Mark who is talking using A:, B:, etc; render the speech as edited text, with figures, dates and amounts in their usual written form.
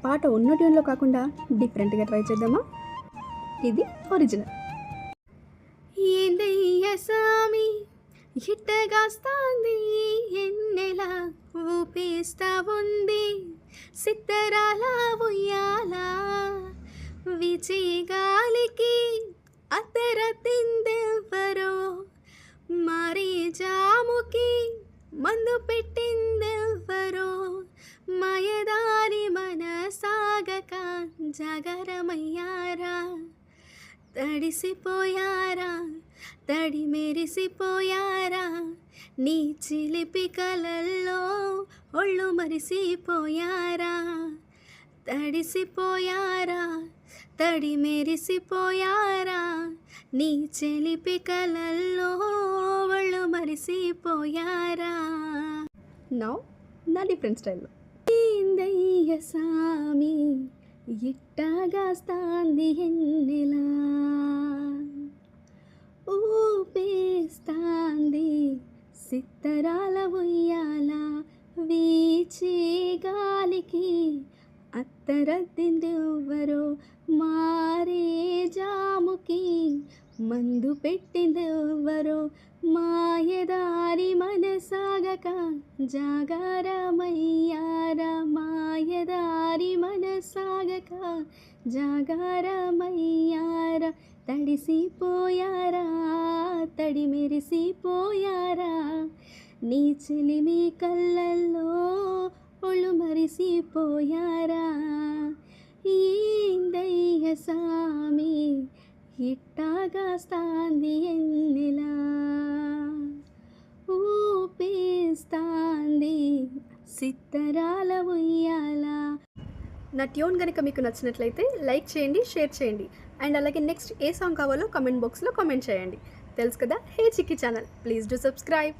A: పాట ఉన్న ట్యూన్లో కాకుండా డిఫరెంట్గా ట్రై చేద్దామా? ఇది ఒరిజినల్. ఏందయ్య సామి ఇట్టగాస్తాంది ఎన్నెల ఊపేస్తా ఉంది సిత్తరాల ఉయ్యాల విచి గాలికి అత్తర తిందెవ్వరో మారి జాముకి మందు పెట్టిందెవ్వరో మాయదారి మన సాగక జాగరమయ్యారా తడిసిపోయారా తడి మెరిసిపోయారా నీ చిలిపి కలల్లో ఒళ్ళు మరిసిపోయారా తడిసిపోయారా తడి మెరిసిపోయారా నీ చిలిపి కలల్లో ఒళ్ళు మరిసిపోయారా. నౌ నా డిఫరెంట్ స్టైల్లో. ఏందయ్య సామి ఇట్టగాస్తాంది ఎన్నెలా ఊపేస్తాంది సిత్తరాల ఉయ్యాల వీచే గాలికి అత్తరద్దిందెవ్వరో మారే జాముకి మందు పెట్టిందెవ్వరో మాయదారి మనసాగక జాగారమయ్యారా మాయదారి మనసాగక జాగారమయ్యారా తడిసిపోయారా తడి మెరిసిపోయారా నీ చిలిమి కళ్ళల్లో ఒళ్ళు మరిసిపోయారా ఏందయ్య సామి ఇట్టగాస్తాంది ఎన్నెలా ఊపేస్తాంది సిత్తరాల ఉయ్యాల. నా ట్యూన్ కనుక మీకు నచ్చినట్లయితే లైక్ చేయండి, షేర్ చేయండి. అండ్ అలాగే నెక్స్ట్ ఏ సాంగ్ కావాలో కామెంట్ బాక్స్లో కామెంట్ చేయండి. తెలుసు కదా, హే చిక్కి ఛానల్, ప్లీజ్ డూ సబ్స్క్రైబ్.